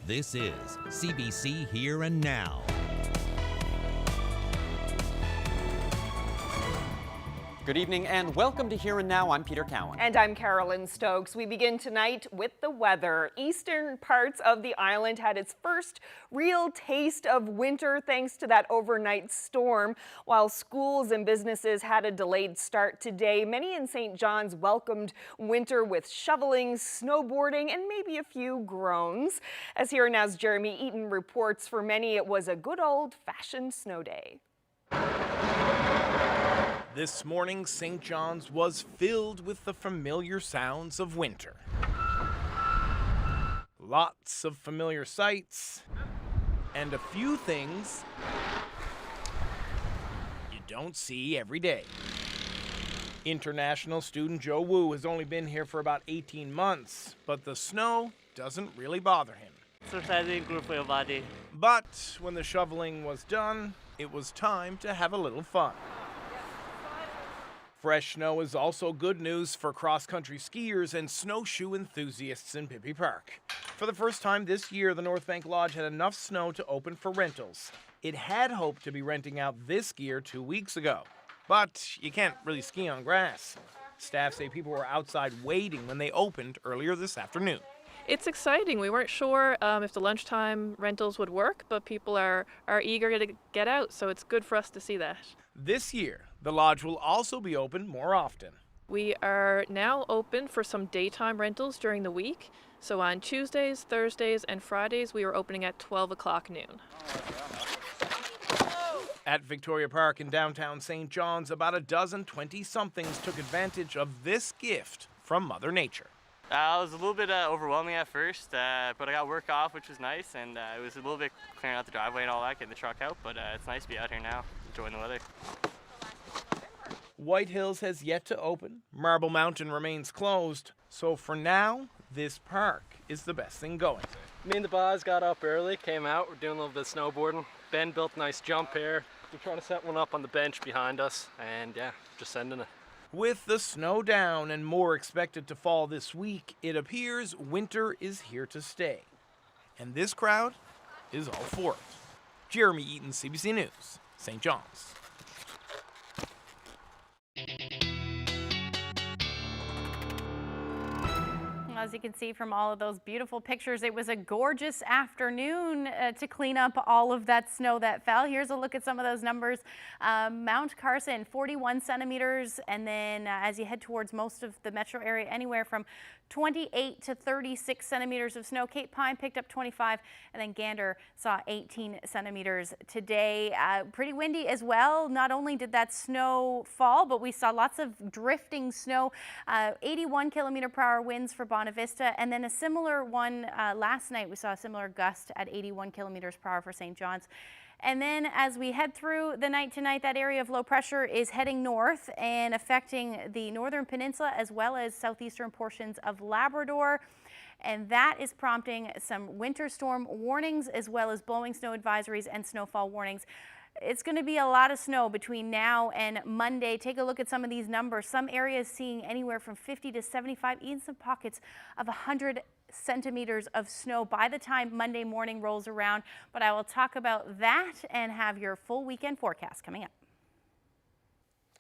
This is CBC Here and Now. Good evening and welcome to Here and Now. I'm Peter Cowan. And I'm Carolyn Stokes. We begin tonight with the weather. Eastern parts of the island had its first real taste of winter thanks to that overnight storm. While schools and businesses had a delayed start today, many in St. John's welcomed winter with shoveling, snowboarding, and maybe a few groans. As Here and Now's Jeremy Eaton reports, for many it was a good old-fashioned snow day. This morning, St. John's was filled with the familiar sounds of winter. Lots of familiar sights, and a few things you don't see every day. International student Joe Wu has only been here for about 18 months, but the snow doesn't really bother him. Exercising, good for your body. But when the shoveling was done, it was time to have a little fun. Fresh snow is also good news for cross-country skiers and snowshoe enthusiasts in Pippi Park. For the first time this year, the North Bank Lodge had enough snow to open for rentals. It had hoped to be renting out this gear 2 weeks ago, but you can't really ski on grass. Staff say people were outside waiting when they opened earlier this afternoon. It's exciting. We weren't sure if the lunchtime rentals would work, but people are eager to get out, so it's good for us to see that. This year, the lodge will also be open more often. We are now open for some daytime rentals during the week. So on Tuesdays, Thursdays, and Fridays, we are opening at 12 o'clock noon. At Victoria Park in downtown St. John's, about a dozen 20-somethings took advantage of this gift from Mother Nature. It was a little bit overwhelming at first, but I got work off, which was nice, and it was a little bit clearing out the driveway and all that, getting the truck out, but it's nice to be out here now, enjoying the weather. White Hills has yet to open. Marble Mountain remains closed. So for now, this park is the best thing going. Me and the boys got up early, came out, we're doing a little bit of snowboarding. Ben built a nice jump here. We're trying to set one up on the bench behind us, and yeah, just sending it. With the snow down and more expected to fall this week, it appears winter is here to stay. And this crowd is all for it. Jeremy Eaton, CBC News, St. John's. As you can see from all of those beautiful pictures, it was a gorgeous afternoon to clean up all of that snow that fell. Here's a look at some of those numbers. Mount Carson, 41 centimeters, and then as you head towards most of the metro area, anywhere from 28 to 36 centimeters of snow. Cape Pine picked up 25, and then Gander saw 18 centimeters today. Pretty windy as well. Not only did that snow fall, but we saw lots of drifting snow. 81 kilometer per hour winds for Bonavista, and then a similar one last night. We saw a similar gust at 81 kilometers per hour for St. John's. And then as we head through the night tonight, that area of low pressure is heading north and affecting the northern peninsula as well as southeastern portions of Labrador. And that is prompting some winter storm warnings as well as blowing snow advisories and snowfall warnings. It's going to be a lot of snow between now and Monday. Take a look at some of these numbers. Some areas seeing anywhere from 50 to 75, even some pockets of 100 centimeters of snow by the time Monday morning rolls around. But I will talk about that and have your full weekend forecast coming up.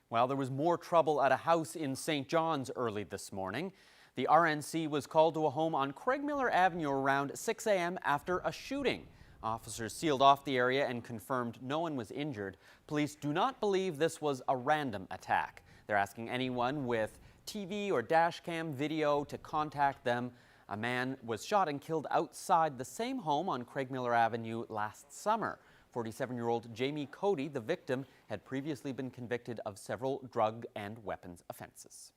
Well, there was more trouble at a house in St. John's early this morning. The RNC was called to a home on Craig Miller Avenue around 6 a.m. after a shooting. Officers sealed off the area and confirmed no one was injured. Police do not believe this was a random attack. They're asking anyone with TV or dash cam video to contact them. A man was shot and killed outside the same home on Craig Miller Avenue last summer. 47-year-old Jamie Cody, the victim, had previously been convicted of several drug and weapons offenses.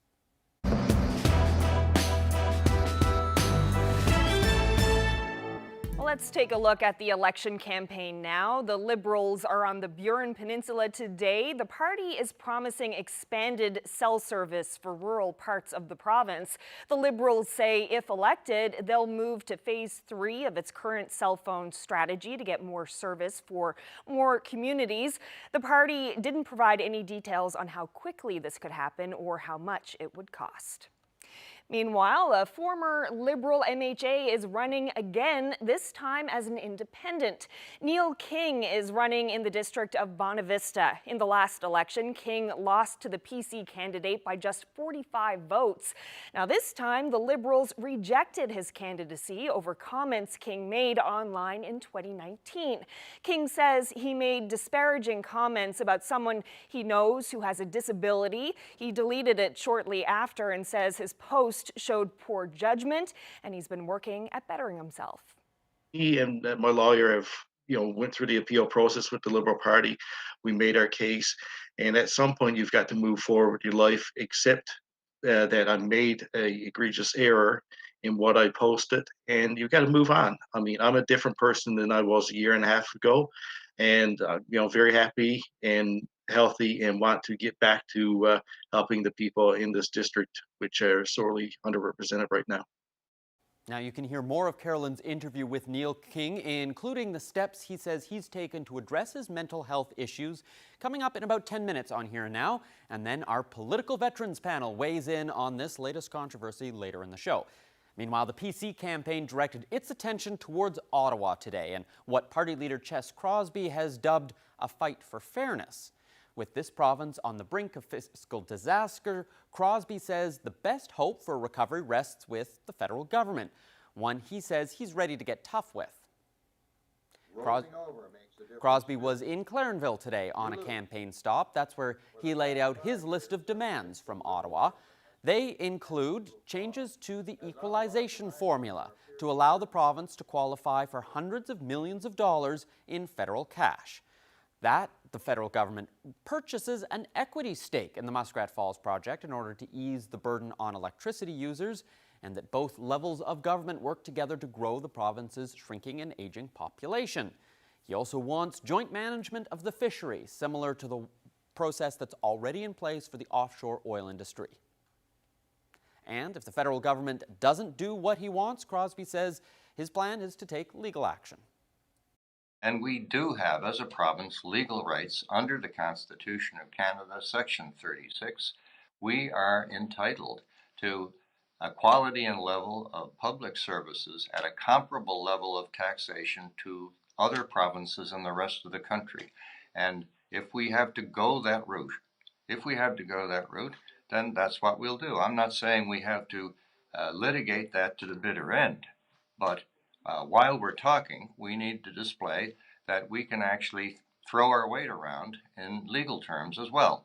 Well, let's take a look at the election campaign now. The Liberals are on the Burin Peninsula today. The party is promising expanded cell service for rural parts of the province. The Liberals say if elected, they'll move to phase 3 of its current cell phone strategy to get more service for more communities. The party didn't provide any details on how quickly this could happen or how much it would cost. Meanwhile, a former Liberal MHA is running again, this time as an independent. Neil King is running in the district of Bonavista. In the last election, King lost to the PC candidate by just 45 votes. Now, this time, the Liberals rejected his candidacy over comments King made online in 2019. King says he made disparaging comments about someone he knows who has a disability. He deleted it shortly after and says his post showed poor judgment, and he's been working at bettering himself. He and my lawyer have, went through the appeal process with the Liberal Party. We made our case, and at some point, you've got to move forward with your life, accept that I made a egregious error in what I posted, and you've got to move on. I mean, I'm a different person than I was a year and a half ago, and very happy and healthy, and want to get back to helping the people in this district, which are sorely underrepresented right now. Now you can hear more of Carolyn's interview with Neil King, including the steps he says he's taken to address his mental health issues, coming up in about 10 minutes on Here and Now. And then our political veterans panel weighs in on this latest controversy later in the show. Meanwhile, the PC campaign directed its attention towards Ottawa today and what party leader Ches Crosby has dubbed a fight for fairness. With this province on the brink of fiscal disaster, Crosby says the best hope for recovery rests with the federal government, one he says he's ready to get tough with. Crosby was in Clarenville today on a campaign stop. That's where he laid out his list of demands from Ottawa. They include changes to the equalization formula to allow the province to qualify for hundreds of millions of dollars in federal cash. That the federal government purchases an equity stake in the Muskrat Falls project in order to ease the burden on electricity users, and that both levels of government work together to grow the province's shrinking and aging population. He also wants joint management of the fishery, similar to the process that's already in place for the offshore oil industry. And if the federal government doesn't do what he wants, Crosby says his plan is to take legal action. And we do have, as a province, legal rights under the Constitution of Canada, Section 36. We are entitled to a quality and level of public services at a comparable level of taxation to other provinces in the rest of the country. And if we have to go that route, then that's what we'll do. I'm not saying we have to litigate that to the bitter end, but while we're talking, we need to display that we can actually throw our weight around in legal terms as well.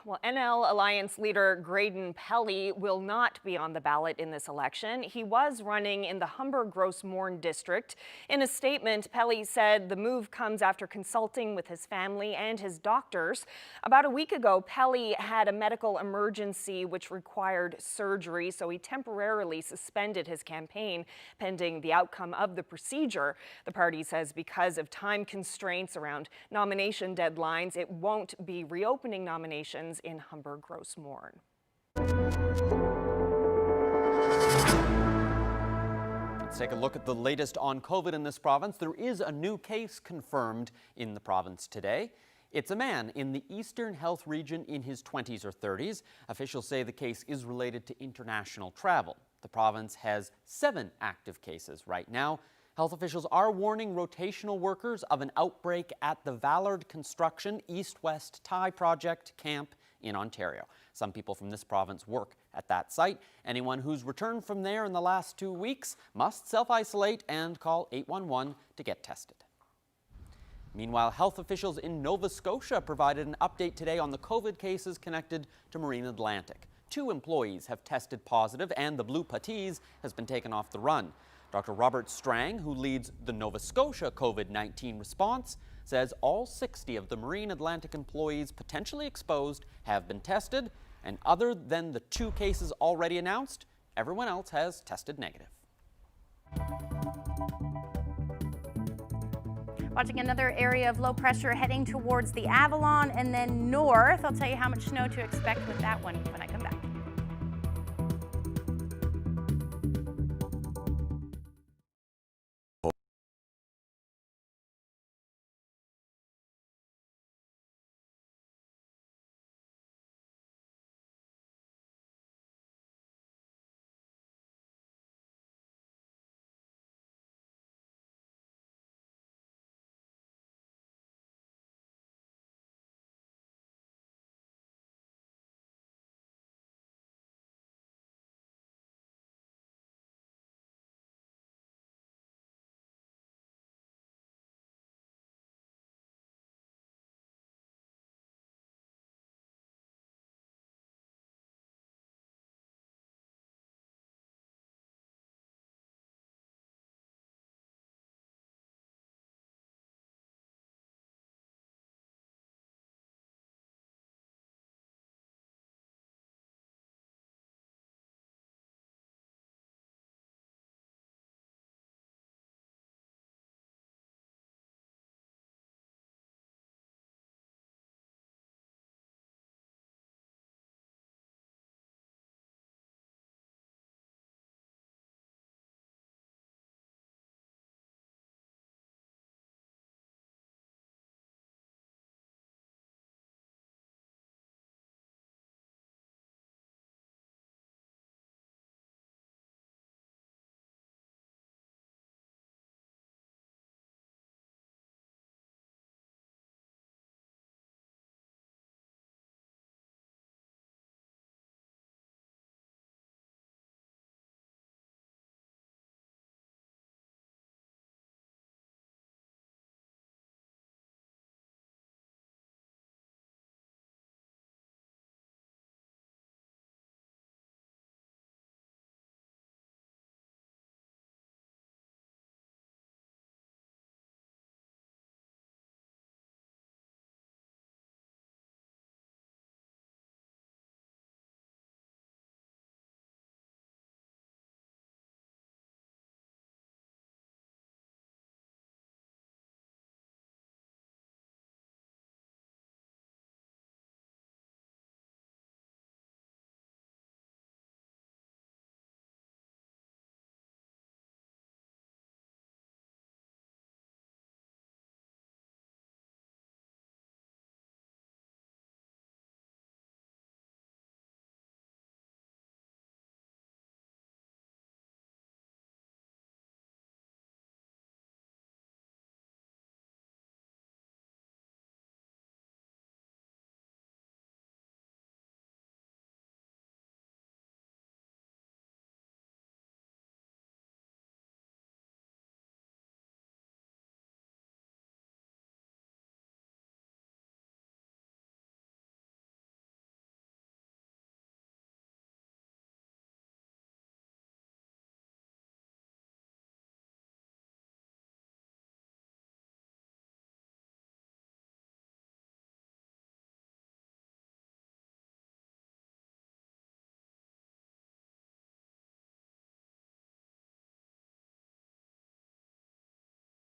Well, NL Alliance leader Graydon Pelley will not be on the ballot in this election. He was running in the Humber-Gross-Morne district. In a statement, Pelley said the move comes after consulting with his family and his doctors. About a week ago, Pelley had a medical emergency which required surgery, so he temporarily suspended his campaign pending the outcome of the procedure. The party says because of time constraints around nomination deadlines, it won't be reopening nominations in Humber-Gross-Morne. Let's take a look at the latest on COVID in this province. There is a new case confirmed in the province today. It's a man in the Eastern Health Region in his 20s or 30s. Officials say the case is related to international travel. The province has 7 active cases right now. Health officials are warning rotational workers of an outbreak at the Vallard Construction East-West Tie Project camp in Ontario. Some people from this province work at that site. Anyone who's returned from there in the last 2 weeks must self-isolate and call 811 to get tested. Meanwhile, health officials in Nova Scotia provided an update today on the COVID cases connected to Marine Atlantic. 2 employees have tested positive and the Blue Patties has been taken off the run. Dr. Robert Strang, who leads the Nova Scotia COVID-19 response, says all 60 of the Marine Atlantic employees potentially exposed have been tested, and other than the 2 cases already announced, everyone else has tested negative. Watching another area of low pressure heading towards the Avalon and then north. I'll tell you how much snow to expect with that one when I come back.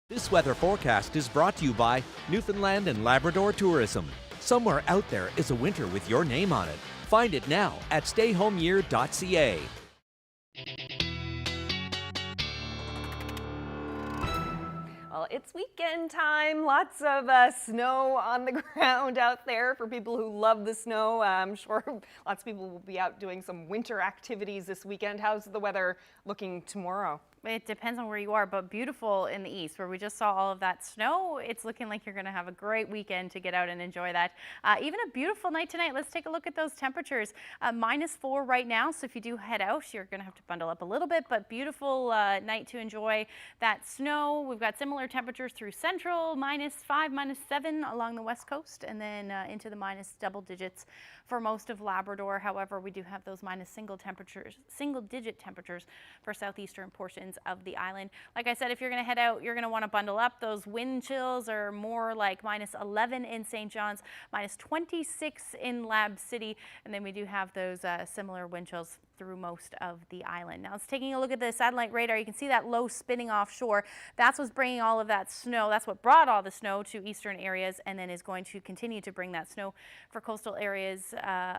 This weather forecast is brought to you by Newfoundland and Labrador Tourism. Somewhere out there is a winter with your name on it. Find it now at stayhomeyear.ca. Well, it's weekend time. Lots of snow on the ground out there for people who love the snow. I'm sure lots of people will be out doing some winter activities this weekend. How's the weather looking tomorrow? It depends on where you are, but beautiful in the east where we just saw all of that snow. It's looking like you're going to have a great weekend to get out and enjoy that. Even a beautiful night tonight. Let's take a look at those temperatures. -4 right now, so if you do head out, you're going to have to bundle up a little bit, but beautiful night to enjoy that snow. We've got similar temperatures through central, -5, -7 along the west coast, and then into the minus double digits for most of Labrador. However, we do have those single-digit temperatures for southeastern portions of the island. Like I said, if you're going to head out, you're going to want to bundle up. Those wind chills are more like -11 in St. John's, -26 in Lab City, and then we do have those similar wind chills through most of the island. Now, it's taking a look at the satellite radar. You can see that low spinning offshore. That's what's bringing all of that snow. That's what brought all the snow to eastern areas and then is going to continue to bring that snow for coastal areas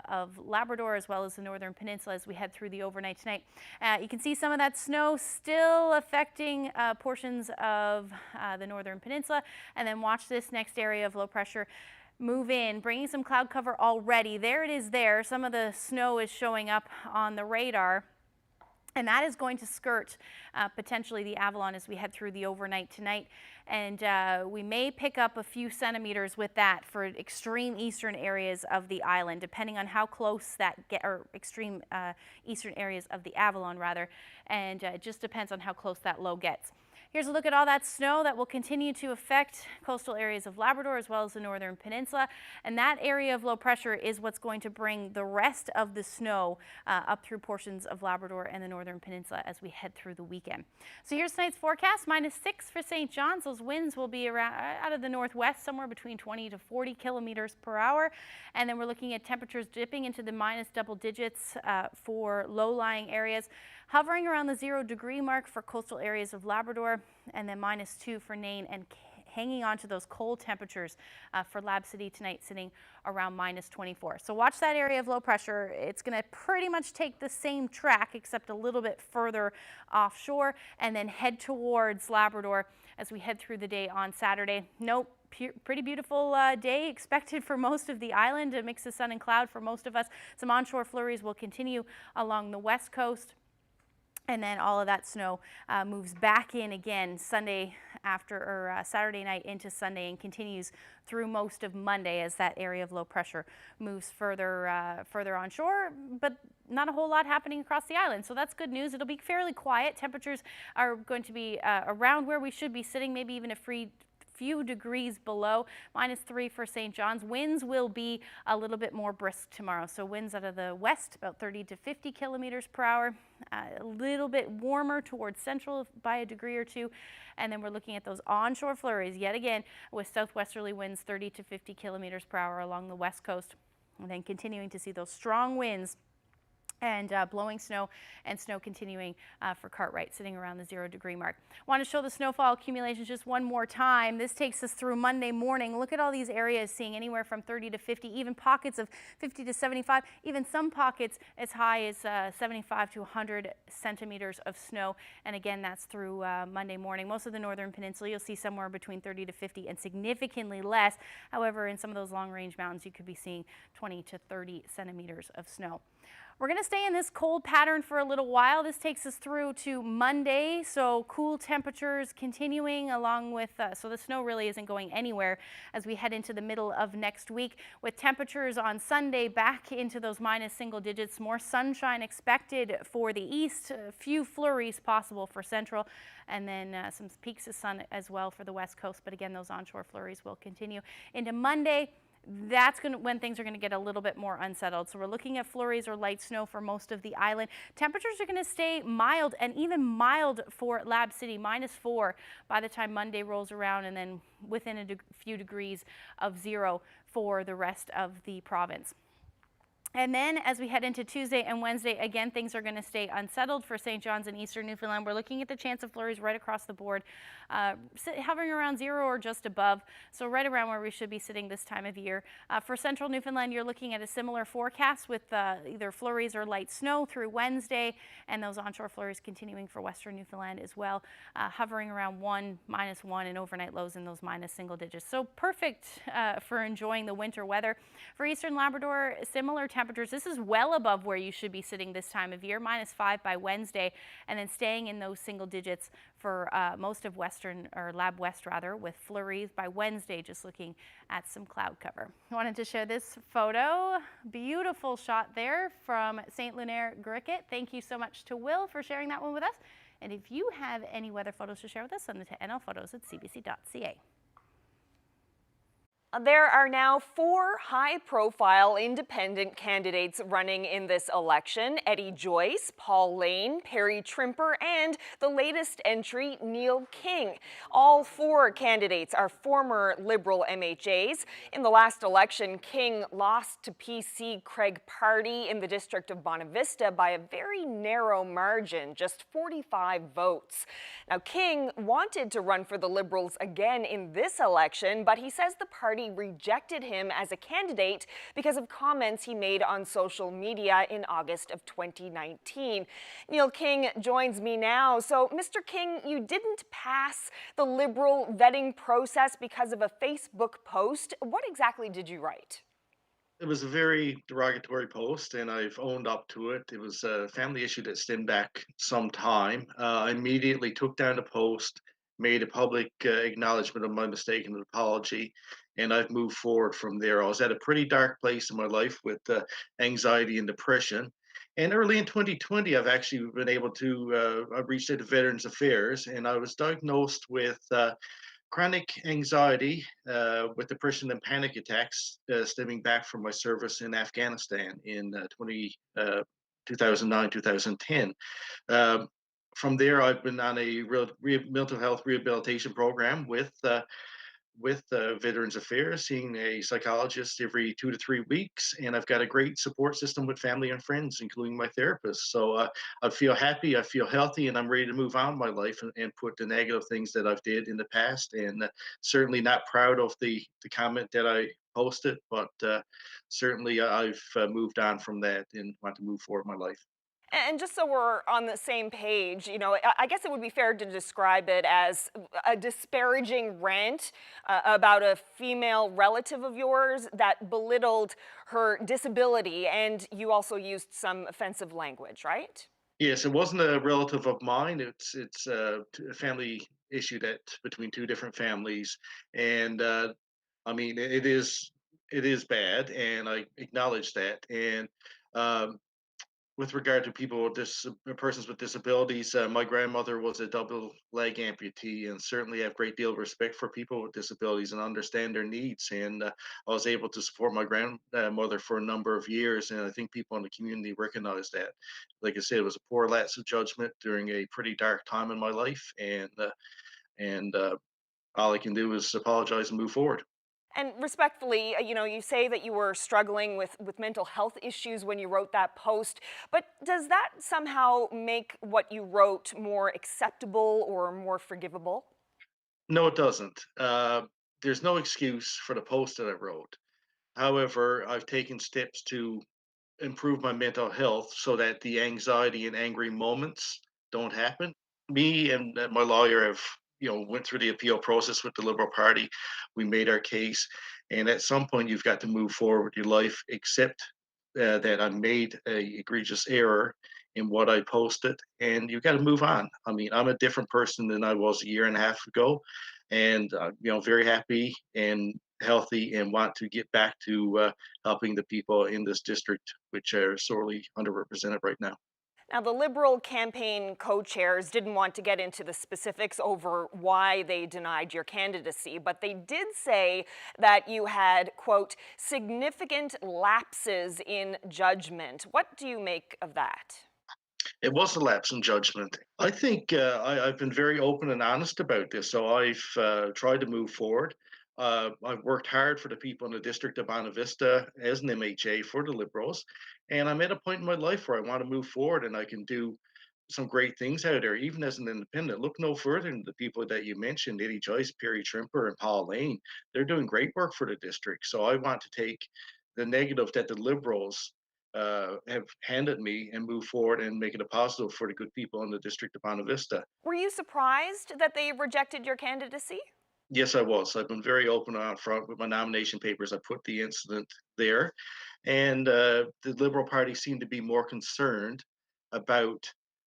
of Labrador as well as the northern peninsula as we head through the overnight tonight. You can see some of that snow still affecting portions of the northern peninsula, and then watch this next area of low pressure move in, bringing some cloud cover already. There it is there. Some of the snow is showing up on the radar. And that is going to skirt potentially the Avalon as we head through the overnight tonight. And we may pick up a few centimeters with that for extreme eastern areas of the island, depending on how close that or extreme eastern areas of the Avalon rather. And it just depends on how close that low gets. Here's a look at all that snow that will continue to affect coastal areas of Labrador as well as the northern peninsula. And that area of low pressure is what's going to bring the rest of the snow up through portions of Labrador and the northern peninsula as we head through the weekend. So here's tonight's forecast, -6 for St. John's. Those winds will be around out of the northwest, somewhere between 20 to 40 kilometers per hour. And then we're looking at temperatures dipping into the minus double digits for low-lying areas, hovering around the 0-degree mark for coastal areas of Labrador, and then -2 for Nain, and hanging on to those cold temperatures for Lab City tonight, sitting around -24. So watch that area of low pressure. It's going to pretty much take the same track except a little bit further offshore, and then head towards Labrador as we head through the day on Saturday. Nope. Pretty beautiful day expected for most of the island, a mix of sun and cloud for most of us. Some onshore flurries will continue along the west coast. And then all of that snow moves back in again Saturday night into Sunday, and continues through most of Monday as that area of low pressure moves further onshore, but not a whole lot happening across the island. So that's good news. It'll be fairly quiet. Temperatures are going to be around where we should be sitting, maybe even a few degrees below, -3 for St. John's. Winds will be a little bit more brisk tomorrow. So winds out of the west about 30 to 50 kilometers per hour, a little bit warmer towards central by a degree or two. And then we're looking at those onshore flurries yet again with southwesterly winds 30 to 50 kilometers per hour along the west coast. And then continuing to see those strong winds and blowing snow, and snow continuing for Cartwright, sitting around the 0-degree mark. Want to show the snowfall accumulations just one more time. This takes us through Monday morning. Look at all these areas seeing anywhere from 30 to 50, even pockets of 50 to 75, even some pockets as high as 75 to 100 centimeters of snow. And again, that's through Monday morning. Most of the northern peninsula, you'll see somewhere between 30 to 50 and significantly less. However, in some of those long-range mountains, you could be seeing 20 to 30 centimeters of snow. We're going to stay in this cold pattern for a little while. This takes us through to Monday, so cool temperatures continuing along with, so the snow really isn't going anywhere as we head into the middle of next week, with temperatures on Sunday back into those minus single digits. More sunshine expected for the east, a few flurries possible for central, and then some peaks of sun as well for the west coast. But again, those onshore flurries will continue into Monday. That's when things are going to get a little bit more unsettled. So we're looking at flurries or light snow for most of the island. Temperatures are going to stay mild, and even mild for Lab City, -4 by the time Monday rolls around, and then within a few degrees of 0 for the rest of the province. And then as we head into Tuesday and Wednesday, again, things are going to stay unsettled for St. John's and Eastern Newfoundland. We're looking at the chance of flurries right across the board, hovering around 0 or just above. So right around where we should be sitting this time of year. For Central Newfoundland, you're looking at a similar forecast with either flurries or light snow through Wednesday, and those onshore flurries continuing for Western Newfoundland as well, hovering around -1 and overnight lows in those minus single digits. So perfect for enjoying the winter weather. For Eastern Labrador, similar temperatures. This is well above where you should be sitting this time of year, -5 by Wednesday, and then staying in those single digits for most of Western, or Lab West rather, with flurries by Wednesday, just looking at some cloud cover. I wanted to share this photo. Beautiful shot there from St. Lunaire Griquet. Thank you so much to Will for sharing that one with us. And if you have any weather photos to share with us, send them to nlphotos@cbc.ca. There are now 4 high-profile independent candidates running in this election: Eddie Joyce, Paul Lane, Perry Trimper, and the latest entry, Neil King. All 4 candidates are former Liberal MHAs. In the last election, King lost to PC Craig Pardy in the district of Bonavista by a very narrow margin, just 45 votes. Now, King wanted to run for the Liberals again in this election, but he says the party rejected him as a candidate because of comments he made on social media in August of 2019. Neil King joins me now. So, Mr. King, you didn't pass the Liberal vetting process because of a Facebook post. What exactly did you write? It was a very derogatory post, and I've owned up to it. It was a family issue that stemmed back some time. I immediately took down the post, made a public acknowledgement of my mistake and an apology, and I've moved forward from there. I was at a pretty dark place in my life with anxiety and depression. And early in 2020, I've actually been able to, I reached out to Veterans Affairs, and I was diagnosed with chronic anxiety with depression and panic attacks stemming back from my service in Afghanistan in 2009, 2010. From there, I've been on a mental health rehabilitation program with Veterans Affairs, seeing a psychologist every 2 to 3 weeks, and I've got a great support system with family and friends, including my therapist. So I feel happy, I feel healthy, and I'm ready to move on in my life and put the negative things that I've did in the past. And certainly not proud of the comment that I posted, but certainly I've moved on from that and want to move forward in my life. And just so we're on the same page, I guess it would be fair to describe it as a disparaging rant about a female relative of yours that belittled her disability, and you also used some offensive language, right? Yes, it wasn't a relative of mine. It's a family issue that between 2 different families, and I mean it is bad, and I acknowledge that. And um, with regard to people with persons with disabilities, my grandmother was a double leg amputee, and certainly have a great deal of respect for people with disabilities and understand their needs. And I was able to support my grandmother for a number of years, and I think people in the community recognize that. Like I said, it was a poor lapse of judgment during a pretty dark time in my life, and all I can do is apologize and move forward. And respectfully, you say that you were struggling with mental health issues when you wrote that post, but does that somehow make what you wrote more acceptable or more forgivable? No, it doesn't. There's no excuse for the post that I wrote. However, I've taken steps to improve my mental health so that the anxiety and angry moments don't happen. Me and my lawyer have, went through the appeal process with the Liberal Party. We made our case, and at some point, you've got to move forward with your life, accept that I made a egregious error in what I posted, and you've got to move on. I mean, I'm a different person than I was a year and a half ago, and very happy and healthy, and want to get back to helping the people in this district, which are sorely underrepresented right now. Now, the Liberal campaign co-chairs didn't want to get into the specifics over why they denied your candidacy, but they did say that you had, quote, significant lapses in judgment. What do you make of that? It was a lapse in judgment. I think I've been very open and honest about this, so I've tried to move forward. I've worked hard for the people in the district of Bonavista as an MHA for the Liberals, and I'm at a point in my life where I want to move forward and I can do some great things out there, even as an independent. Look no further than the people that you mentioned, Eddie Joyce, Perry Trimper, and Paul Lane. They're doing great work for the district. So I want to take the negative that the Liberals have handed me and move forward and make it a positive for the good people in the district of Bonavista. Were you surprised that they rejected your candidacy? Yes, I was. I've been very open and out front with my nomination papers. I put the incident there, and the Liberal Party seemed to be more concerned about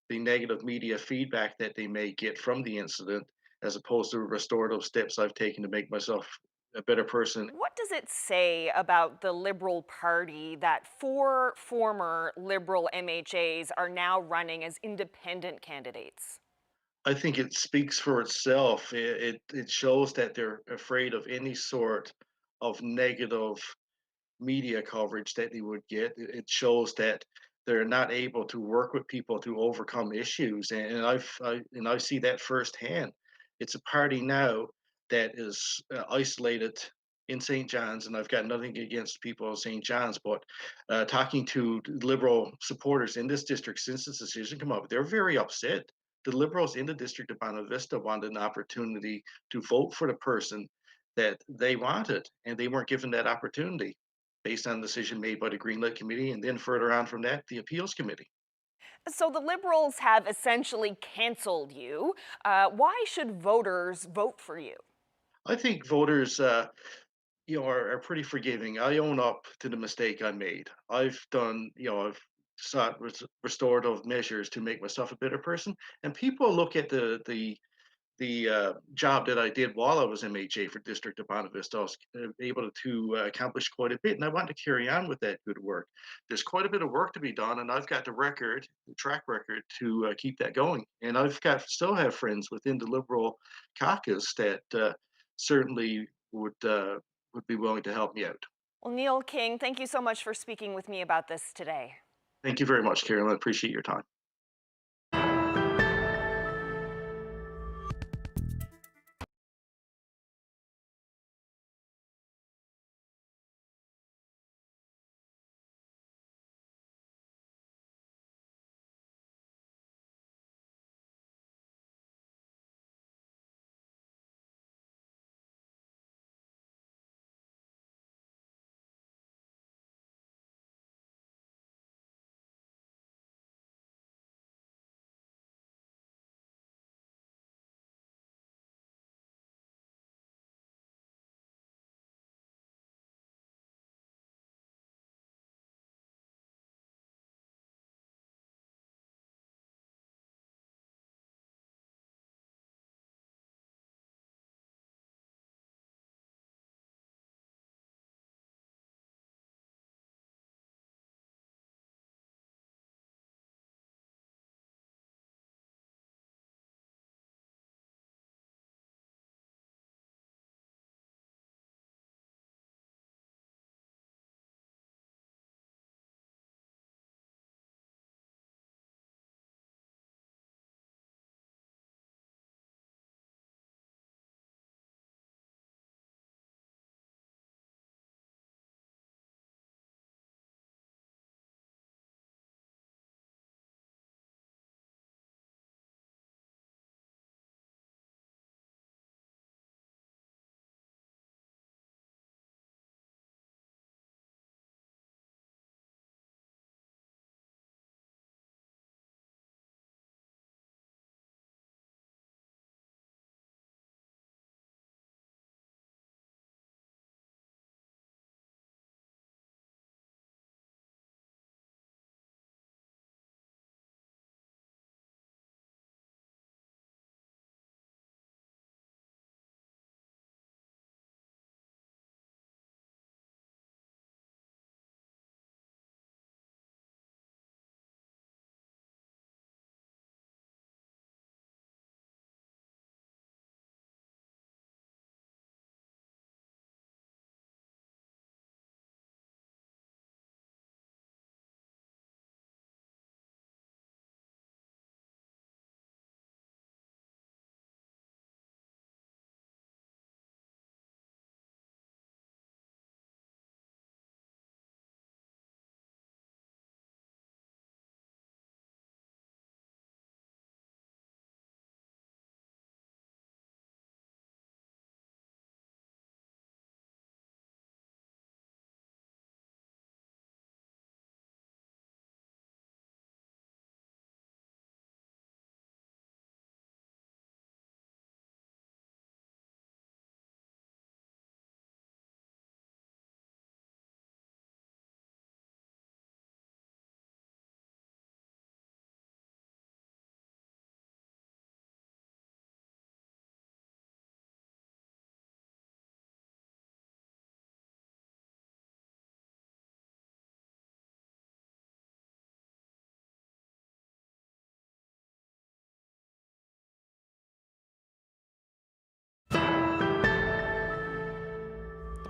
the negative media feedback that they may get from the incident, as opposed to restorative steps I've taken to make myself a better person. What does it say about the Liberal Party that 4 former Liberal MHAs are now running as independent candidates? I think it speaks for itself. It shows that they're afraid of any sort of negative media coverage that they would get. It shows that they're not able to work with people to overcome issues, and I see that firsthand. It's a party now that is isolated in St. John's, and I've got nothing against people in St. John's, but talking to Liberal supporters in this district since this decision came up, they're very upset. The Liberals in the district of Bonavista wanted an opportunity to vote for the person that they wanted, and they weren't given that opportunity based on the decision made by the Greenlit Committee, and then further on from that, the Appeals Committee. So the Liberals have essentially canceled you. Why should voters vote for you? I think voters, are pretty forgiving. I own up to the mistake I made. I've sought restorative measures to make myself a better person, and people look at the job that I did while I was MHA for District of Bonavista. I was able to accomplish quite a bit, and I want to carry on with that good work. There's quite a bit of work to be done, and I've got the track record to keep that going. And still have friends within the Liberal caucus that certainly would be willing to help me out. Well, Neil King, thank you so much for speaking with me about this today. Thank you very much, Carolyn. I appreciate your time.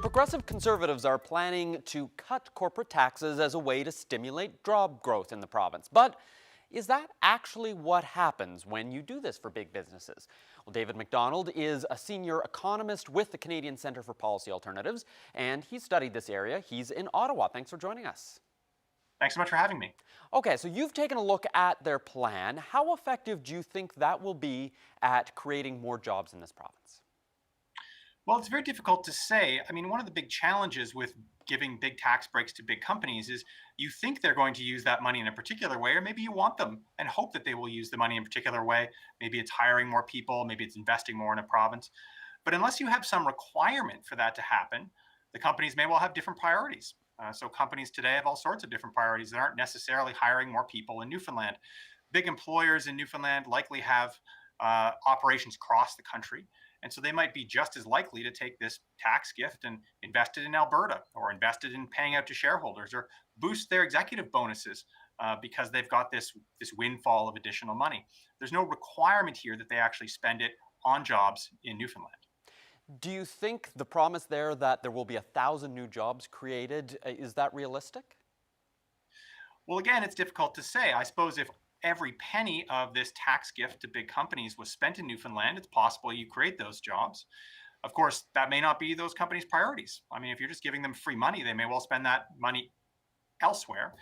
Progressive Conservatives are planning to cut corporate taxes as a way to stimulate job growth in the province. But is that actually what happens when you do this for big businesses? Well, David McDonald is a senior economist with the Canadian Centre for Policy Alternatives, and he studied this area. He's in Ottawa. Thanks for joining us. Thanks so much for having me. Okay, so you've taken a look at their plan. How effective do you think that will be at creating more jobs in this province? Well, it's very difficult to say. I mean, one of the big challenges with giving big tax breaks to big companies is you think they're going to use that money in a particular way, or maybe you want them and hope that they will use the money in a particular way. Maybe it's hiring more people, maybe it's investing more in a province. But unless you have some requirement for that to happen, the companies may well have different priorities. So companies today have all sorts of different priorities that aren't necessarily hiring more people in Newfoundland. Big employers in Newfoundland likely have operations across the country. And so they might be just as likely to take this tax gift and invest it in Alberta, or invest it in paying out to shareholders, or boost their executive bonuses because they've got this windfall of additional money. There's no requirement here that they actually spend it on jobs in Newfoundland. Do you think the promise there that there will be 1,000 new jobs created, is that realistic? Well, again, it's difficult to say. I suppose if every penny of this tax gift to big companies was spent in Newfoundland, it's possible you create those jobs. Of course, that may not be those companies' priorities. I mean, if you're just giving them free money, they may well spend that money elsewhere.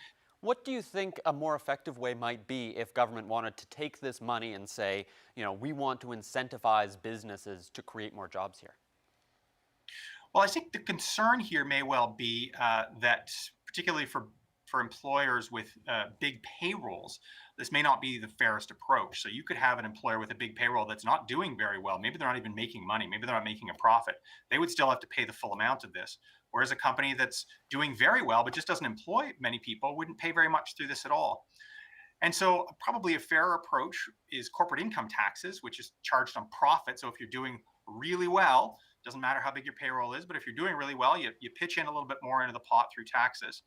What do you think a more effective way might be if government wanted to take this money and say, you know, we want to incentivize businesses to create more jobs here? Well, I think the concern here may well be that particularly for employers with big payrolls, this may not be the fairest approach. So you could have an employer with a big payroll that's not doing very well. Maybe they're not even making money. Maybe they're not making a profit. They would still have to pay the full amount of this. Whereas a company that's doing very well but just doesn't employ many people wouldn't pay very much through this at all. And so probably a fairer approach is corporate income taxes, which is charged on profit. So if you're doing really well, doesn't matter how big your payroll is, but if you're doing really well, you pitch in a little bit more into the pot through taxes.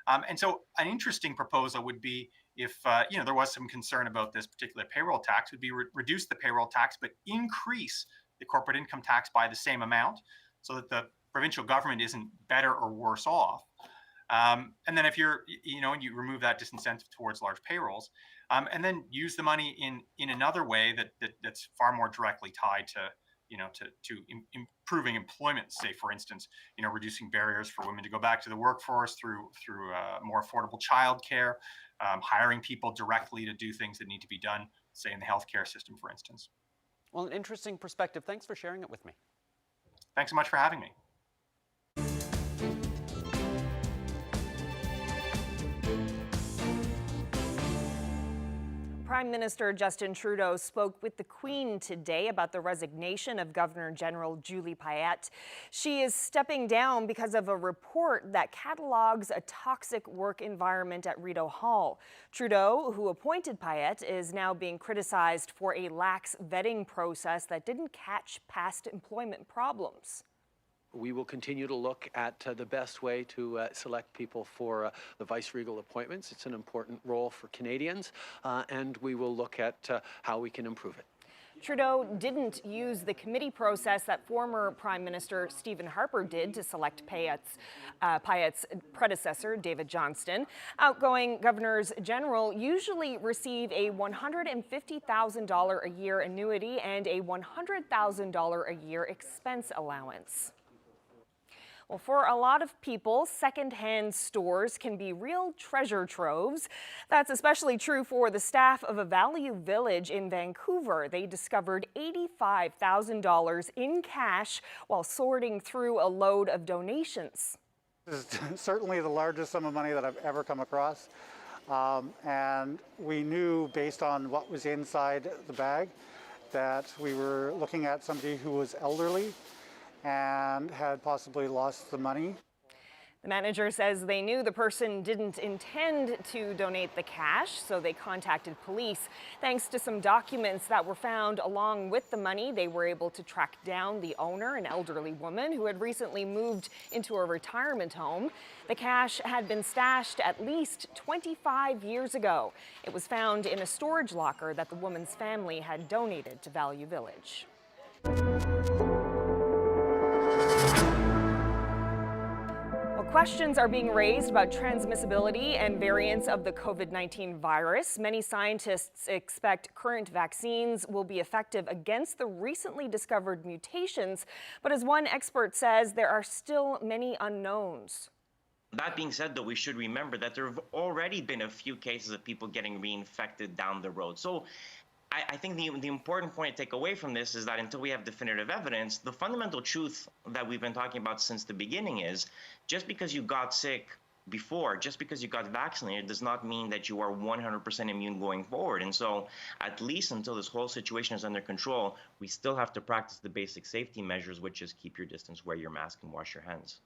And so an interesting proposal would be if there was some concern about this particular payroll tax, would be reduce the payroll tax, but increase the corporate income tax by the same amount, so that the provincial government isn't better or worse off. And then if you're, and you remove that disincentive towards large payrolls, and then use the money in another way that's far more directly tied to improving employment, say, for instance, reducing barriers for women to go back to the workforce through more affordable childcare, hiring people directly to do things that need to be done, say, in the healthcare system, for instance. Well, an interesting perspective. Thanks for sharing it with me. Thanks so much for having me. Prime Minister Justin Trudeau spoke with the Queen today about the resignation of Governor General Julie Payette. She is stepping down because of a report that catalogs a toxic work environment at Rideau Hall. Trudeau, who appointed Payette, is now being criticized for a lax vetting process that didn't catch past employment problems. We will continue to look at the best way to select people for the vice-regal appointments. It's an important role for Canadians, and we will look at how we can improve it. Trudeau didn't use the committee process that former Prime Minister Stephen Harper did to select Payette's predecessor, David Johnston. Outgoing governors general usually receive a $150,000 a year annuity and a $100,000 a year expense allowance. Well, for a lot of people, secondhand stores can be real treasure troves. That's especially true for the staff of a Value Village in Vancouver. They discovered $85,000 in cash while sorting through a load of donations. This is certainly the largest sum of money that I've ever come across. And we knew, based on what was inside the bag, that we were looking at somebody who was elderly and had possibly lost the money. The manager says they knew the person didn't intend to donate the cash, so they contacted police. Thanks to some documents that were found along with the money, they were able to track down the owner, an elderly woman who had recently moved into a retirement home. The cash had been stashed at least 25 years ago. It was found in a storage locker that the woman's family had donated to Value Village. Questions are being raised about transmissibility and variants of the COVID-19 virus. Many scientists expect current vaccines will be effective against the recently discovered mutations, but as one expert says, there are still many unknowns. That being said, though, we should remember that there have already been a few cases of people getting reinfected down the road. So I think the important point to take away from this is that until we have definitive evidence, the fundamental truth that we've been talking about since the beginning is just because you got sick before, just because you got vaccinated, does not mean that you are 100% immune going forward. And so at least until this whole situation is under control, we still have to practice the basic safety measures, which is keep your distance, wear your mask, and wash your hands.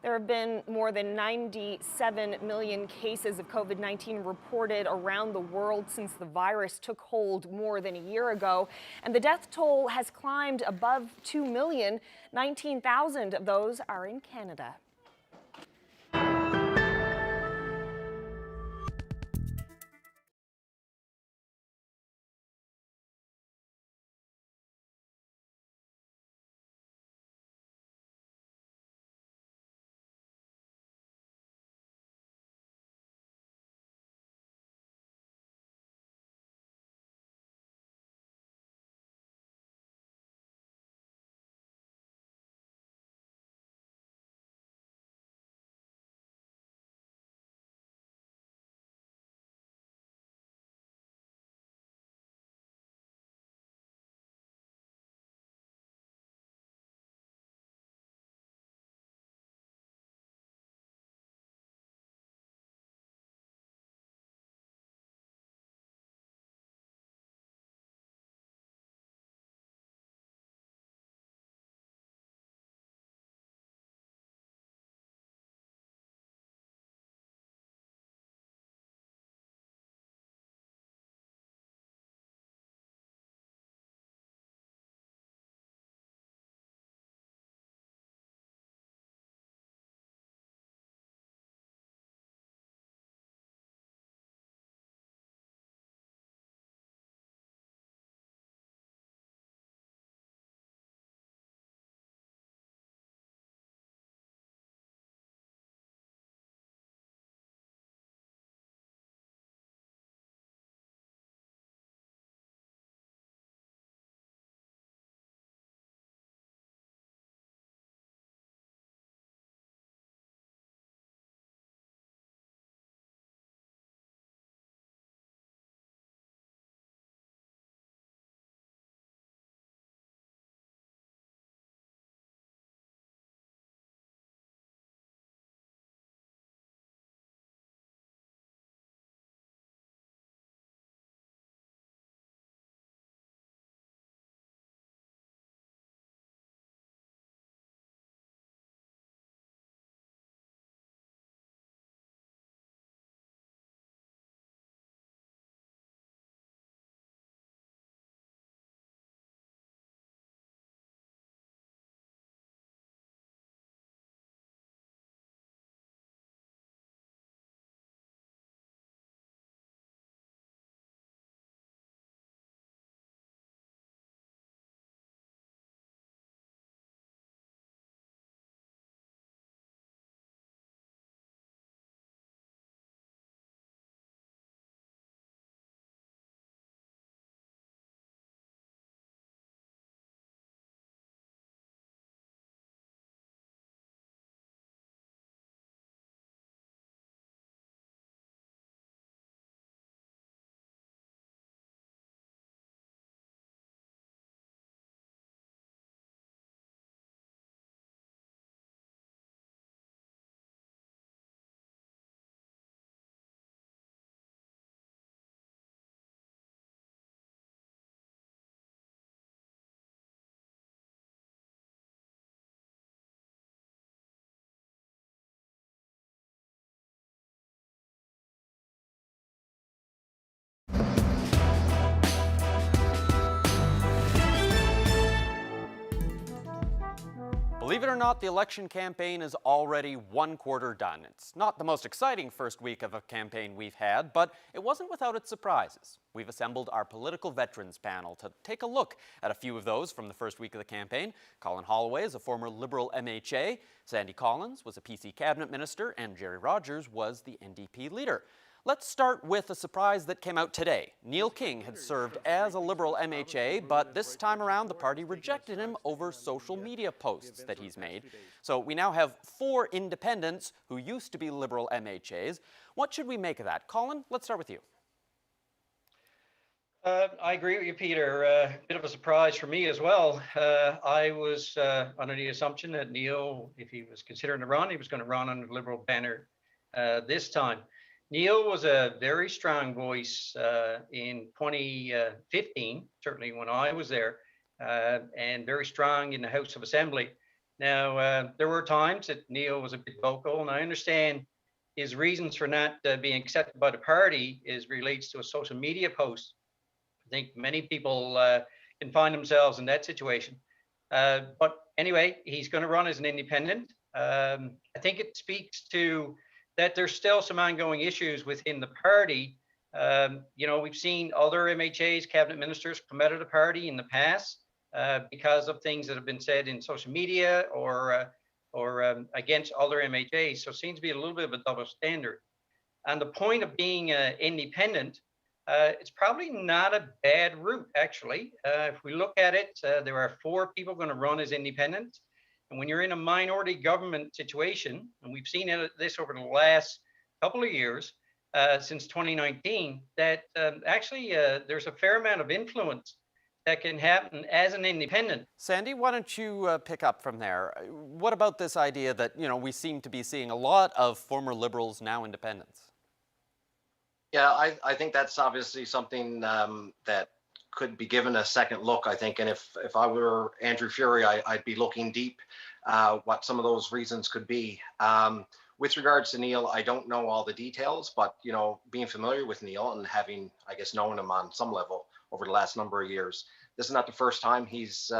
There have been more than 97 million cases of COVID-19 reported around the world since the virus took hold more than a year ago, and the death toll has climbed above 2 million. 19,000 of those are in Canada. Believe it or not, the election campaign is already one quarter done. It's not the most exciting first week of a campaign we've had, but it wasn't without its surprises. We've assembled our political veterans panel to take a look at a few of those from the first week of the campaign. Colin Holloway is a former Liberal MHA, Sandy Collins was a PC cabinet minister, and Jerry Rogers was the NDP leader. Let's start with a surprise that came out today. Neil King had served as a Liberal MHA, but this time around the party rejected him over social media posts that he's made. So we now have 4 independents who used to be Liberal MHAs. What should we make of that? Colin, let's start with you. I agree with you, Peter. A bit of a surprise for me as well. I was under the assumption that Neil, if he was considering to run, he was going to run under the Liberal banner this time. Neil was a very strong voice in 2015, certainly when I was there, and very strong in the House of Assembly. Now, there were times that Neil was a bit vocal, and I understand his reasons for not being accepted by the party relates to a social media post. I think many people can find themselves in that situation. But anyway, he's going to run as an independent. I think it speaks to that there's still some ongoing issues within the party. We've seen other MHAs, cabinet ministers, come out of the party in the past because of things that have been said in social media or against other MHAs. So it seems to be a little bit of a double standard. And the point of being independent, it's probably not a bad route, actually. If we look at it, there are 4 people going to run as independents. And when you're in a minority government situation, and we've seen this over the last couple of years, since 2019, that actually there's a fair amount of influence that can happen as an independent. Sandy, why don't you pick up from there? What about this idea that, we seem to be seeing a lot of former Liberals now independents? Yeah, I think that's obviously something that could be given a second look, I think. And if I were Andrew Furey, I'd be looking deep what some of those reasons could be. With regards to Neil, I don't know all the details, but, being familiar with Neil and having, I guess, known him on some level over the last number of years, this is not the first time he's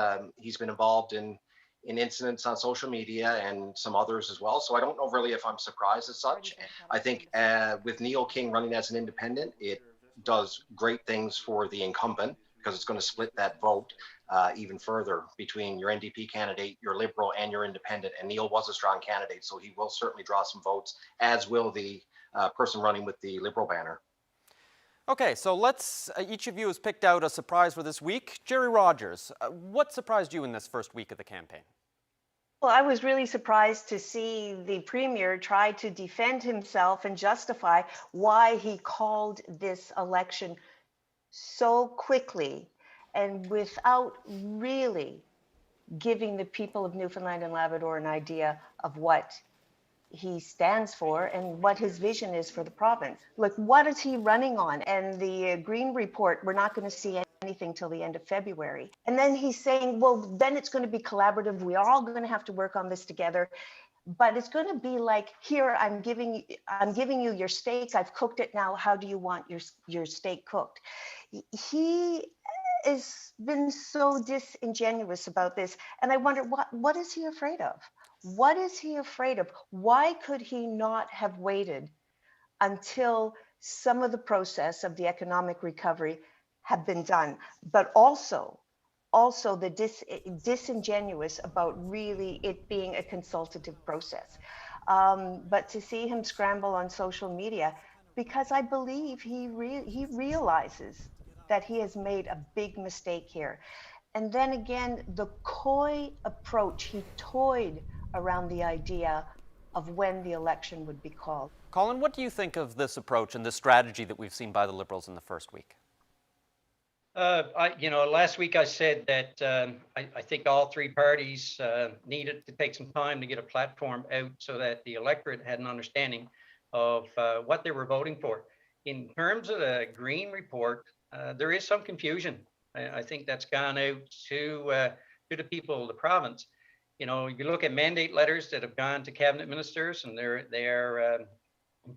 been involved in incidents on social media and some others as well. So I don't know really if I'm surprised as such. I think with Neil King running as an independent, it does great things for the incumbent because it's going to split that vote even further between your NDP candidate, your Liberal, and your independent. And Neil was a strong candidate, so he will certainly draw some votes, as will the person running with the Liberal banner. Okay, so each of you has picked out a surprise for this week. Jerry Rogers, what surprised you in this first week of the campaign? Well, I was really surprised to see the Premier try to defend himself and justify why he called this election so quickly and without really giving the people of Newfoundland and Labrador an idea of what he stands for and what his vision is for the province. Look, what is he running on? And the Green Report, we're not going to see anything till the end of February. And then he's saying, well, then it's going to be collaborative. We are all going to have to work on this together. But it's going to be like, here, I'm giving you your steak. I've cooked it now. How do you want your steak cooked? He has been so disingenuous about this. And I wonder, what is he afraid of? What is he afraid of? Why could he not have waited until some of the process of the economic recovery had been done? But also the disingenuous about really it being a consultative process. But to see him scramble on social media, because I believe he realizes that he has made a big mistake here. And then again, the coy approach, he toyed around the idea of when the election would be called. Colin, what do you think of this approach and this strategy that we've seen by the Liberals in the first week? Last week I said that I think all 3 parties needed to take some time to get a platform out so that the electorate had an understanding of what they were voting for. In terms of the Green Report, there is some confusion. I think that's gone out to the people of the province. If you look at mandate letters that have gone to cabinet ministers and they're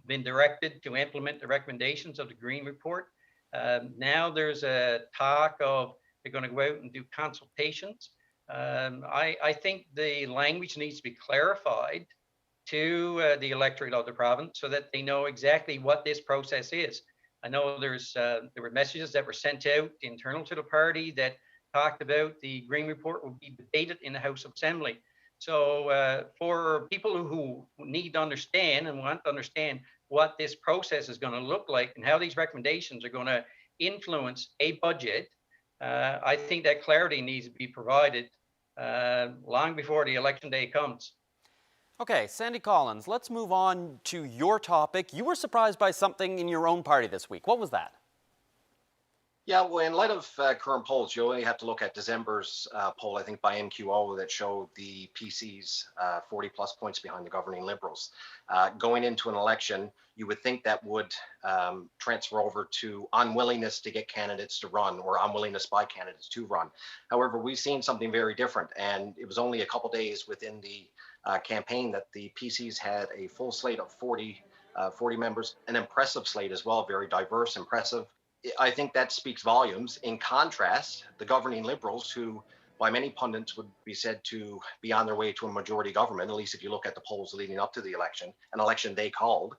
been directed to implement the recommendations of the Green Report. Now there's a talk of they're going to go out and do consultations. I think the language needs to be clarified to the electorate of the province so that they know exactly what this process is. I know there were messages that were sent out internal to the party that talked about the Green Report will be debated in the House of Assembly. So for people who need to understand and want to understand what this process is going to look like and how these recommendations are going to influence a budget, I think that clarity needs to be provided long before the election day comes. Okay, Sandy Collins, let's move on to your topic. You were surprised by something in your own party this week. What was that? Yeah, well, in light of current polls, you only have to look at December's poll, I think by NQO, that showed the PCs 40 plus points behind the governing Liberals. Going into an election, you would think that would transfer over to unwillingness to get candidates to run or unwillingness by candidates to run. However, we've seen something very different, and it was only a couple days within the campaign that the PCs had a full slate of 40 members, an impressive slate as well, very diverse, impressive. I think that speaks volumes. In contrast, the governing Liberals, who by many pundits would be said to be on their way to a majority government, at least if you look at the polls leading up to the election, an election they called,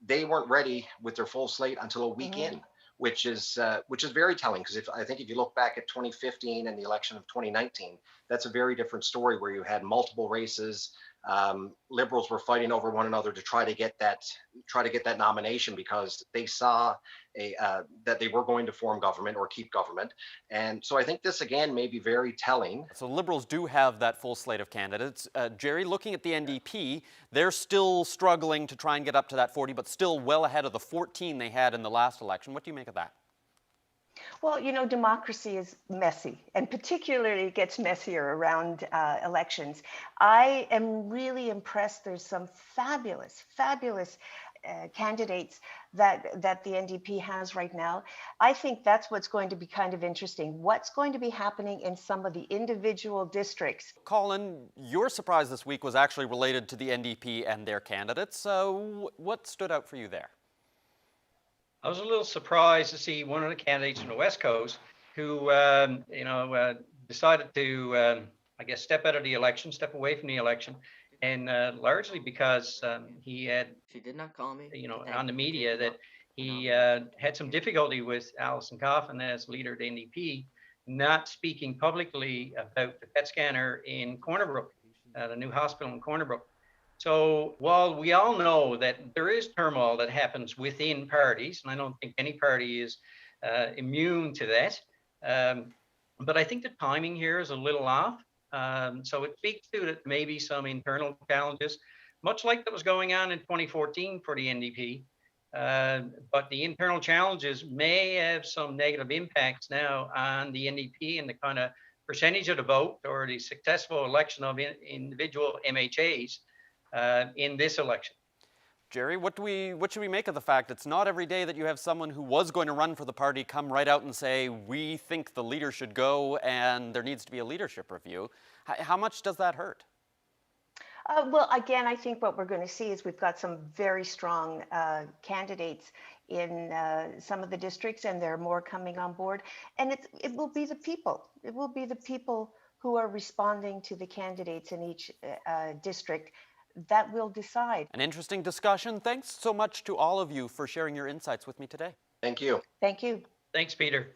they weren't ready with their full slate until a week in, which is very telling, because I think if you look back at 2015 and the election of 2019, that's a very different story where you had multiple races. Liberals were fighting over one another to try to get that nomination because they saw that they were going to form government or keep government. And so I think this again may be very telling. So Liberals do have that full slate of candidates. Jerry, looking at the NDP, they're still struggling to try and get up to that 40, but still well ahead of the 14 they had in the last election. What do you make of that? Well, you know, democracy is messy, and particularly it gets messier around elections. I am really impressed. There's some fabulous candidates that the NDP has right now. I think that's what's going to be kind of interesting. What's going to be happening in some of the individual districts? Colin, your surprise this week was actually related to the NDP and their candidates. So what stood out for you there? I was a little surprised to see one of the candidates from the West Coast who, decided to, I guess, step out of the election, step away from the election, and largely because he had, She did not call me. on the media that he had some difficulty with Alison Coffin as leader of the NDP, not speaking publicly about the PET scanner in Corner Brook, the new hospital in Corner Brook. So while we all know that there is turmoil that happens within parties, and I don't think any party is immune to that, but I think the timing here is a little off. So it speaks to that maybe some internal challenges, much like that was going on in 2014 for the NDP. But the internal challenges may have some negative impacts now on the NDP and the kind of percentage of the vote or the successful election of individual MHAs in this election. Jerry, what should we make of the fact it's not every day that you have someone who was going to run for the party come right out and say, we think the leader should go and there needs to be a leadership review? How much does that hurt? Well, again, I think what we're going to see is we've got some very strong candidates in some of the districts, and there are more coming on board. And it will be the people. It will be the people who are responding to the candidates in each district that will decide. An interesting discussion. Thanks so much to all of you for sharing your insights with me today. Thank you. Thank you. Thanks, Peter.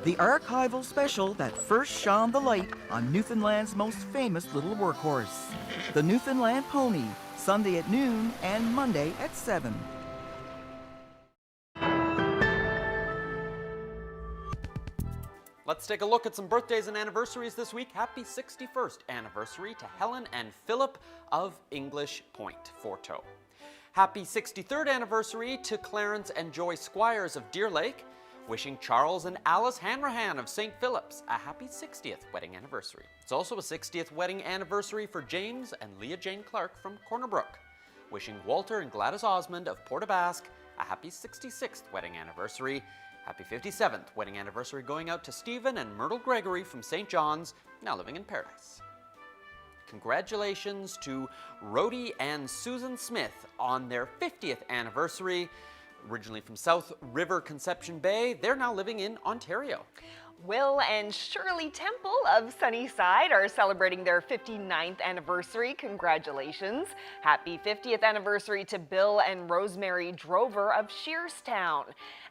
the archival special that first shone the light on Newfoundland's most famous little workhorse, the Newfoundland Pony, Sunday at noon and Monday at 7. Let's take a look at some birthdays and anniversaries this week. Happy 61st anniversary to Helen and Philip of English Point, Forto. Happy 63rd anniversary to Clarence and Joy Squires of Deer Lake. Wishing Charles and Alice Hanrahan of St. Philip's a happy 60th wedding anniversary. It's also a 60th wedding anniversary for James and Leah Jane Clark from Corner Brook. Wishing Walter and Gladys Osmond of Port aux Basques a happy 66th wedding anniversary. Happy 57th wedding anniversary going out to Stephen and Myrtle Gregory from St. John's, now living in Paradise. Congratulations to Rhodey and Susan Smith on their 50th anniversary. Originally from South River Conception Bay, they're now living in Ontario. Will and Shirley Temple of Sunnyside are celebrating their 59th anniversary. Congratulations. Happy 50th anniversary to Bill and Rosemary Drover of Shearstown.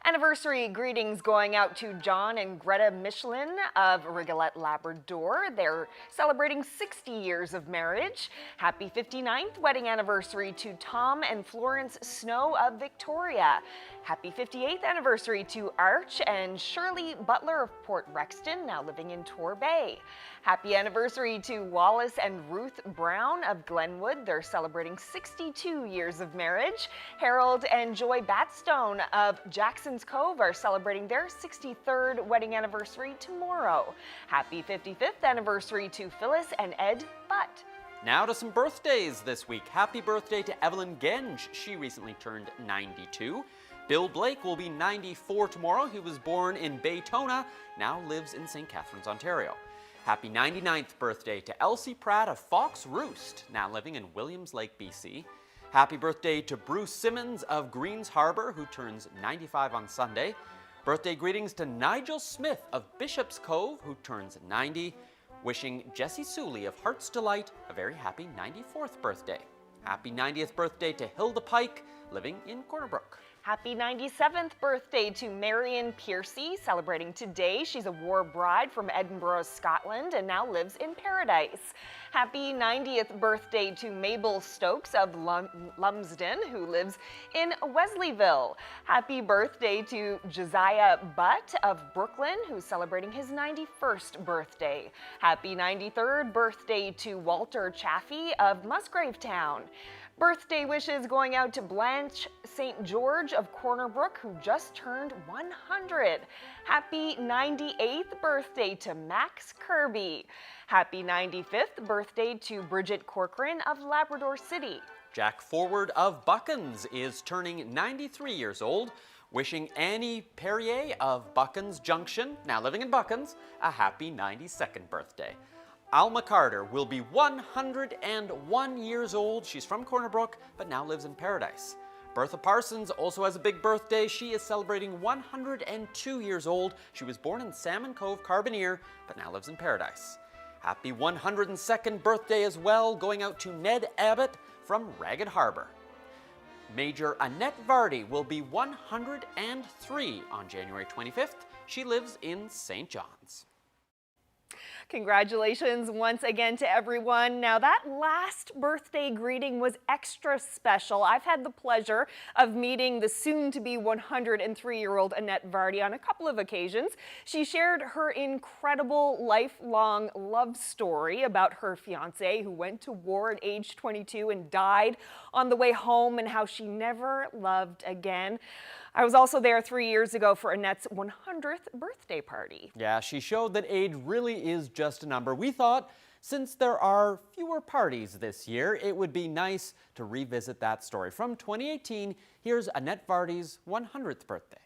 Anniversary greetings going out to John and Greta Michelin of Rigolette, Labrador. They're celebrating 60 years of marriage. Happy 59th wedding anniversary to Tom and Florence Snow of Victoria. Happy 58th anniversary to Arch and Shirley Butler of Port Rexton, now living in Torbay. Happy anniversary to Wallace and Ruth Brown of Glenwood. They're celebrating 62 years of marriage. Harold and Joy Batstone of Jackson's Cove are celebrating their 63rd wedding anniversary tomorrow. Happy 55th anniversary to Phyllis and Ed Butt. Now to some birthdays this week. Happy birthday to Evelyn Genge. She recently turned 92. Bill Blake will be 94 tomorrow. He was born in Baytona, now lives in St. Catharines, Ontario. Happy 99th birthday to Elsie Pratt of Fox Roost, now living in Williams Lake, BC. Happy birthday to Bruce Simmons of Greens Harbor, who turns 95 on Sunday. Birthday greetings to Nigel Smith of Bishop's Cove, who turns 90. Wishing Jessie Suley of Heart's Delight a very happy 94th birthday. Happy 90th birthday to Hilda Pike, living in Corner Brook. Happy 97th birthday to Marion Piercy, celebrating today. She's a war bride from Edinburgh, Scotland, and now lives in Paradise. Happy 90th birthday to Mabel Stokes of Lumsden, who lives in Wesleyville. Happy birthday to Josiah Butt of Brooklyn, who's celebrating his 91st birthday. Happy 93rd birthday to Walter Chaffee of Musgravetown. Birthday wishes going out to Blanche St. George of Corner Brook, who just turned 100. Happy 98th birthday to Max Kirby. Happy 95th birthday to Bridget Corcoran of Labrador City. Jack Forward of Buckens is turning 93 years old. Wishing Annie Perrier of Buckens Junction, now living in Buckens, a happy 92nd birthday. Alma Carter will be 101 years old. She's from Corner Brook, but now lives in Paradise. Bertha Parsons also has a big birthday. She is celebrating 102 years old. She was born in Salmon Cove, Carbonear, but now lives in Paradise. Happy 102nd birthday as well, going out to Ned Abbott from Ragged Harbor. Major Annette Vardy will be 103 on January 25th. She lives in St. John's. Congratulations once again to everyone. Now that last birthday greeting was extra special. I've had the pleasure of meeting the soon-to-be 103-year-old Annette Vardy on a couple of occasions. She shared her incredible lifelong love story about her fiancé who went to war at age 22 and died on the way home, and how she never loved again. I was also there 3 years ago for Annette's 100th birthday party. Yeah, she showed that age really is just a number. We thought, since there are fewer parties this year, it would be nice to revisit that story. From 2018, here's Annette Vardy's 100th birthday.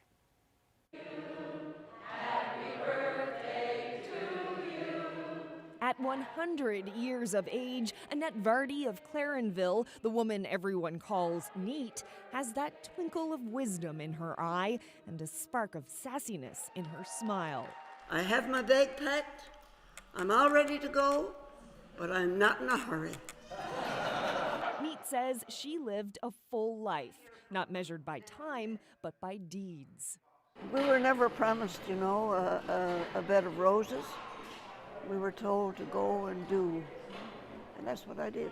At 100 years of age, Annette Vardy of Clarenville, the woman everyone calls neat, has that twinkle of wisdom in her eye and a spark of sassiness in her smile. I have my bag packed. I'm all ready to go, but I'm not in a hurry. Neat says she lived a full life, not measured by time, but by deeds. We were never promised, you know, a bed of roses. We were told to go and do, and that's what I did.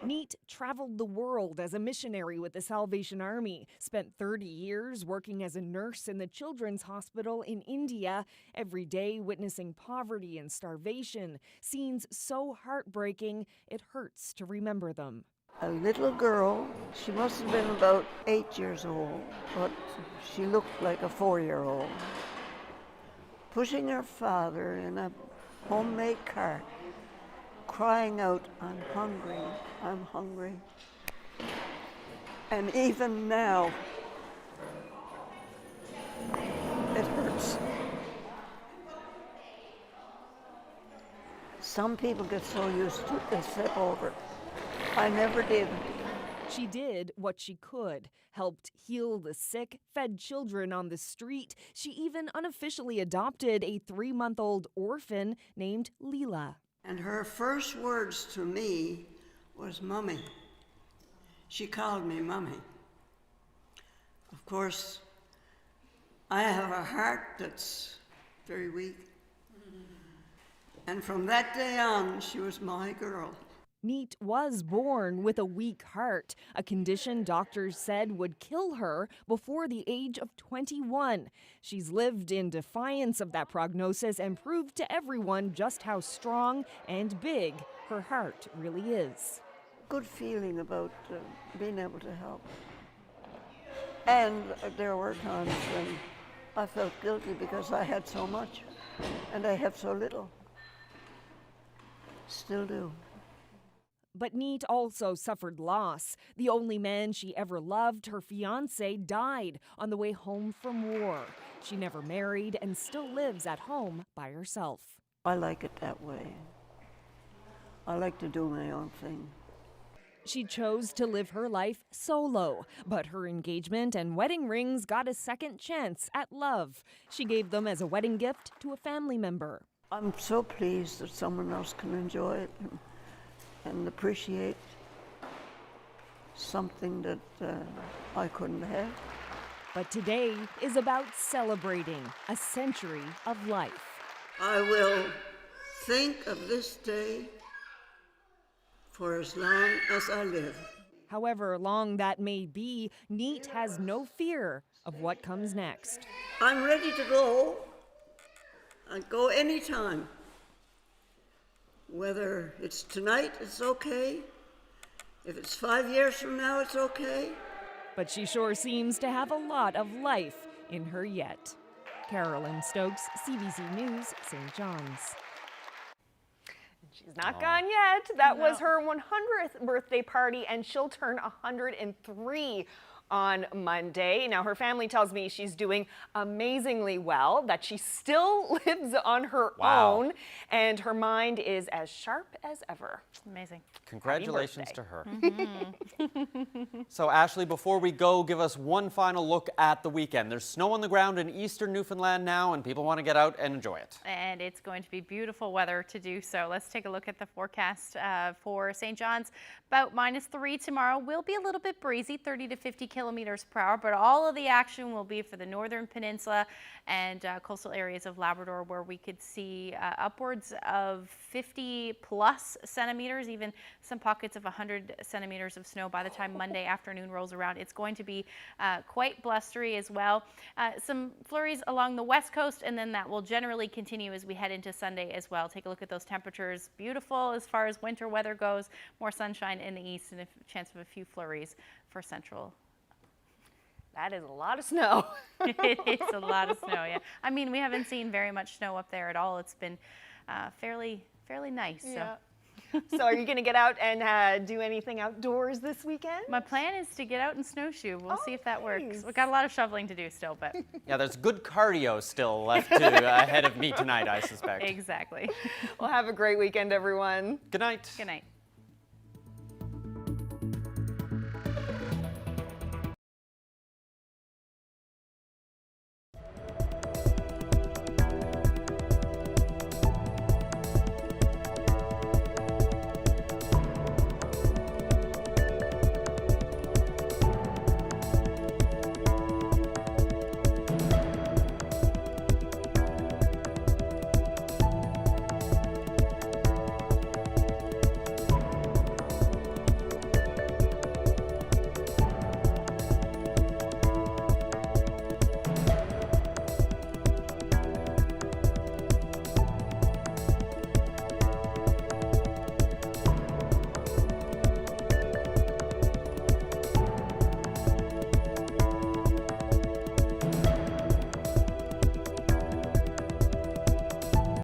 Neat traveled the world as a missionary with the Salvation Army, spent 30 years working as a nurse in the Children's Hospital in India, every day witnessing poverty and starvation, scenes so heartbreaking it hurts to remember them. A little girl, she must have been about 8 years old, but she looked like a 4-year-old, pushing her father in a homemade cart, crying out, "I'm hungry, I'm hungry." And even now, it hurts. Some people get so used to it, they slip over. I never did. She did what she could, helped heal the sick, fed children on the street. She even unofficially adopted a 3-month-old orphan named Leela. And her first words to me was "Mummy." She called me Mummy. Of course, I have a heart that's very weak. And from that day on, she was my girl. Neat was born with a weak heart, a condition doctors said would kill her before the age of 21. She's lived in defiance of that prognosis and proved to everyone just how strong and big her heart really is. Good feeling about being able to help. And there were times when I felt guilty because I had so much and I have so little. Still do. But Neat also suffered loss. The only man she ever loved, her fiancé, died on the way home from war. She never married and still lives at home by herself. I like it that way. I like to do my own thing. She chose to live her life solo, but her engagement and wedding rings got a second chance at love. She gave them as a wedding gift to a family member. I'm so pleased that someone else can enjoy it and appreciate something that I couldn't have. But today is about celebrating a century of life. I will think of this day for as long as I live. However long that may be, Neat has no fear of what comes next. I'm ready to go. I'd go anytime. Whether it's tonight, it's okay. If it's 5 years from now, it's okay. But she sure seems to have a lot of life in her yet. Carolyn Stokes, CBC News, St. John's. She's not gone yet. That was her 100th birthday party, and she'll turn 103 on Monday. Now, her family tells me she's doing amazingly well, that she still lives on her own, and her mind is as sharp as ever. Amazing. Congratulations to her. So, Ashley, before we go, give us one final look at the weekend. There's snow on the ground in eastern Newfoundland now, and people want to get out and enjoy it. And it's going to be beautiful weather to do so. Let's take a look at the forecast for St. John's. About -3 tomorrow. Will be a little bit breezy, 30 to 50 kilometers per hour, but all of the action will be for the northern peninsula and coastal areas of Labrador, where we could see upwards of 50 plus centimeters, even some pockets of 100 centimeters of snow by the time Monday afternoon rolls around. It's going to be quite blustery as well. Some flurries along the west coast, and then that will generally continue as we head into Sunday as well. Take a look at those temperatures. Beautiful as far as winter weather goes. More sunshine in the east and a chance of a few flurries for central. That is a lot of snow. It is a lot of snow, yeah. I mean, we haven't seen very much snow up there at all. It's been fairly nice. Yeah. So are you going to get out and do anything outdoors this weekend? My plan is to get out and snowshoe. We'll see if that works. We've got a lot of shoveling to do still, but. Yeah, there's good cardio still left ahead of me tonight, I suspect. Exactly. Well, have a great weekend, everyone. Good night. Good night.